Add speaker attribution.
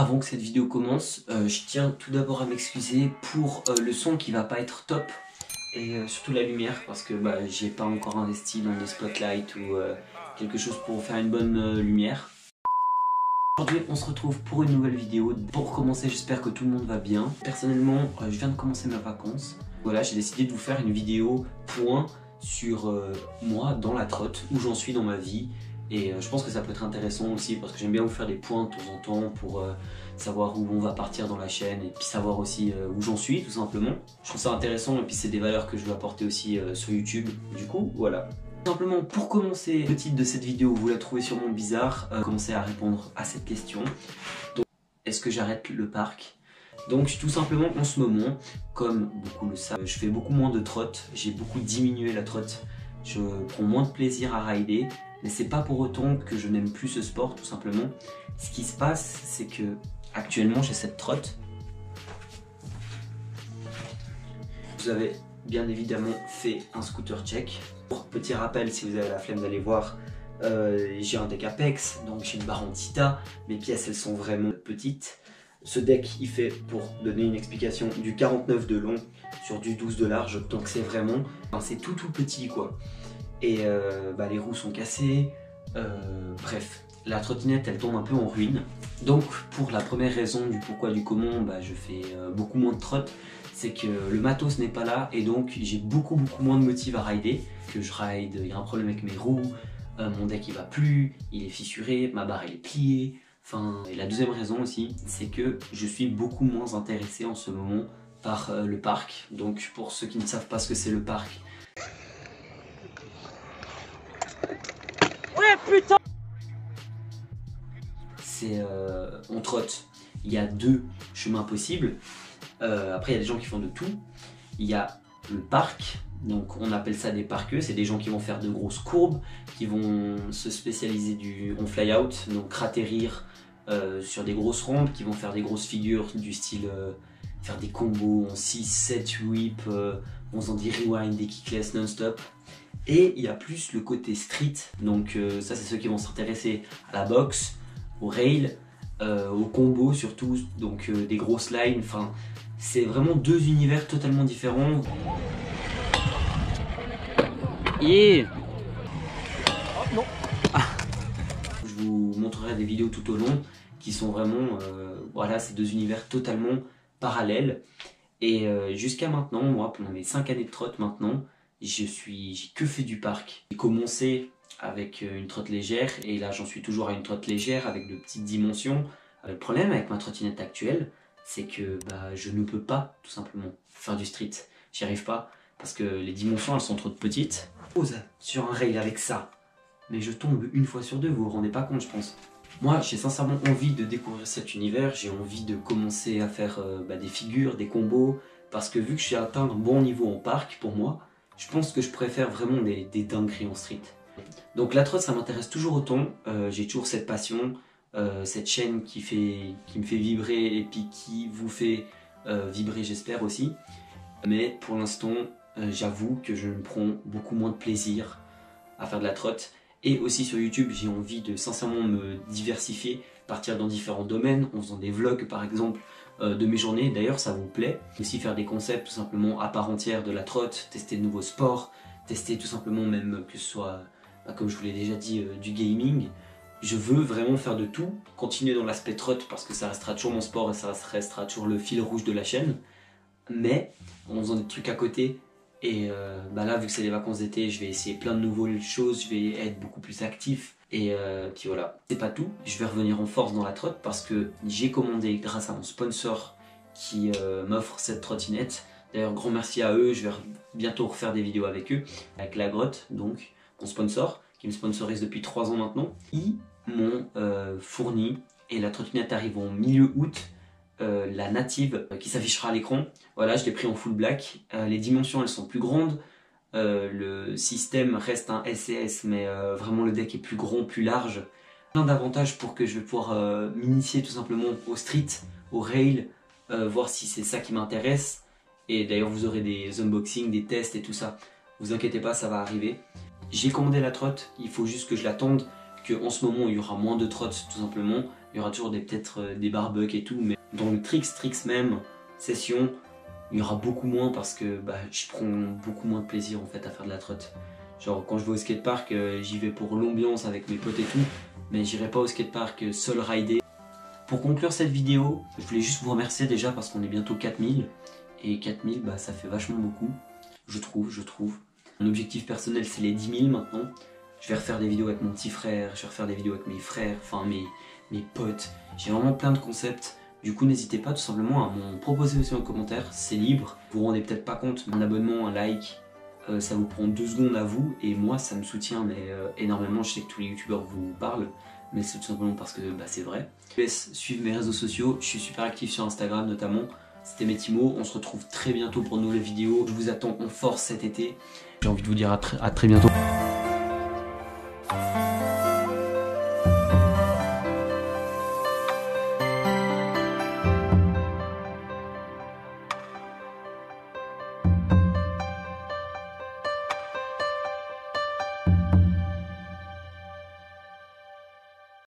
Speaker 1: Avant que cette vidéo commence, je tiens tout d'abord à m'excuser pour le son qui va pas être top et surtout la lumière parce que j'ai pas encore investi dans des spotlights ou quelque chose pour faire une bonne lumière. Aujourd'hui on se retrouve pour une nouvelle vidéo. Pour commencer, j'espère que tout le monde va bien. Personnellement, je viens de commencer mes vacances. Voilà, j'ai décidé de vous faire une vidéo point sur moi dans la trotte, où j'en suis dans ma vie. Et je pense que ça peut être intéressant aussi parce que j'aime bien vous faire des points de temps en temps pour savoir où on va partir dans la chaîne et puis savoir aussi où j'en suis tout simplement. Je trouve ça intéressant et puis c'est des valeurs que je veux apporter aussi sur YouTube. Du coup, voilà. Tout simplement pour commencer, le titre de cette vidéo, vous la trouvez sûrement bizarre. Commencer à répondre à cette question. Donc, est-ce que j'arrête le parc ? Donc tout simplement en ce moment, comme beaucoup le savent, je fais beaucoup moins de trotte, j'ai beaucoup diminué la trotte. Je prends moins de plaisir à rider. Mais c'est pas pour autant que je n'aime plus ce sport, tout simplement. Ce qui se passe, c'est que actuellement j'ai cette trotte. Vous avez bien évidemment fait un scooter check. Pour petit rappel, si vous avez la flemme d'aller voir, j'ai un deck Apex, donc j'ai une barre en Tita. Mes pièces elles sont vraiment petites. Ce deck il fait, pour donner une explication, du 49 de long sur du 12 de large, donc c'est vraiment, c'est tout petit quoi. Et les roues sont cassées, bref, la trottinette elle tombe un peu en ruine. Donc pour la première raison du pourquoi du comment je fais beaucoup moins de trotte, c'est que le matos n'est pas là et donc j'ai beaucoup moins de motive à rider. Que je ride, il y a un problème avec mes roues, mon deck il va plus, il est fissuré, ma barre elle est pliée. Enfin, et la deuxième raison aussi, c'est que je suis beaucoup moins intéressé en ce moment par le parc. Donc pour ceux qui ne savent pas ce que c'est le parc, putain, c'est on trotte. Il y a deux chemins possibles. Après il y a des gens qui font de tout. Il y a le parc, donc on appelle ça des parqueux. C'est des gens qui vont faire de grosses courbes, qui vont se spécialiser en fly out, donc atterrir sur des grosses rampes, qui vont faire des grosses figures du style faire des combos en 6, 7 whip, en faisant des rewind, des kickless non-stop. Et il y a plus le côté street, donc ça c'est ceux qui vont s'intéresser à la boxe, au rail, au combo surtout, donc des grosses lines, enfin c'est vraiment deux univers totalement différents. Yeah. Oh, non. Ah. Je vous montrerai des vidéos tout au long qui sont vraiment, voilà, ces deux univers totalement parallèles. Et jusqu'à maintenant, moi pendant mes 5 années de trotte maintenant, j'ai que fait du parc. J'ai commencé avec une trotte légère et là j'en suis toujours à une trotte légère avec de petites dimensions. Le problème avec ma trottinette actuelle, c'est que je ne peux pas tout simplement faire du street. J'y arrive pas parce que les dimensions elles sont trop petites. Pose sur un rail avec ça, mais je tombe une fois sur deux, vous vous rendez pas compte je pense. Moi j'ai sincèrement envie de découvrir cet univers, j'ai envie de commencer à faire des figures, des combos, parce que vu que j'ai atteint un bon niveau en parc pour moi, je pense que je préfère vraiment des dingueries en street. Donc la trotte ça m'intéresse toujours autant, j'ai toujours cette passion, cette chaîne qui me fait vibrer et puis qui vous fait vibrer j'espère aussi. Mais pour l'instant j'avoue que je me prends beaucoup moins de plaisir à faire de la trotte. Et aussi sur YouTube j'ai envie de sincèrement me diversifier, partir dans différents domaines en faisant des vlogs par exemple de mes journées, d'ailleurs ça vous plaît. Aussi faire des concepts tout simplement à part entière de la trotte, tester de nouveaux sports, tester tout simplement même que ce soit, comme je vous l'ai déjà dit, du gaming. Je veux vraiment faire de tout, continuer dans l'aspect trotte parce que ça restera toujours mon sport et ça restera toujours le fil rouge de la chaîne. Mais en faisant des trucs à côté, et là vu que c'est les vacances d'été, je vais essayer plein de nouvelles choses, je vais être beaucoup plus actif. Et puis voilà, c'est pas tout, je vais revenir en force dans la trotte parce que j'ai commandé grâce à mon sponsor qui m'offre cette trottinette. D'ailleurs grand merci à eux, je vais bientôt refaire des vidéos avec eux, avec La Grotte, donc mon sponsor, qui me sponsorise depuis 3 ans maintenant. Ils m'ont fourni, et la trottinette arrive en milieu août, la native qui s'affichera à l'écran. Voilà, je l'ai pris en full black, les dimensions elles sont plus grandes. Le système reste un SCS mais vraiment le deck est plus grand, plus large. Plein d'avantages pour que je vais pouvoir m'initier tout simplement au street, au rail, voir si c'est ça qui m'intéresse. Et d'ailleurs vous aurez des unboxings, des tests et tout ça. Vous inquiétez pas, ça va arriver. J'ai commandé la trotte, il faut juste que je l'attende, qu'en ce moment il y aura moins de trots tout simplement. Il y aura toujours peut-être des barbucks et tout, mais dans le tricks même session, il y aura beaucoup moins parce que je prends beaucoup moins de plaisir en fait à faire de la trotte. Genre quand je vais au skatepark, j'y vais pour l'ambiance avec mes potes et tout, mais j'irai pas au skatepark seul rider. Pour conclure cette vidéo, je voulais juste vous remercier déjà parce qu'on est bientôt 4000, et 4000 ça fait vachement beaucoup, je trouve. Mon objectif personnel c'est les 10 000 maintenant. Je vais refaire des vidéos avec mon petit frère, je vais refaire des vidéos avec mes frères, enfin mes potes. J'ai vraiment plein de concepts. Du coup n'hésitez pas tout simplement à m'en proposer aussi en commentaire, c'est libre. Vous vous rendez peut-être pas compte, mais un abonnement, un like, ça vous prend 2 secondes à vous, et moi ça me soutient énormément. Je sais que tous les youtubeurs vous parlent, mais c'est tout simplement parce que c'est vrai. Je vous laisse suivre mes réseaux sociaux, je suis super actif sur Instagram notamment. C'était Mettimo, on se retrouve très bientôt pour de nouvelles vidéos. Je vous attends en force cet été. J'ai envie de vous dire à très bientôt.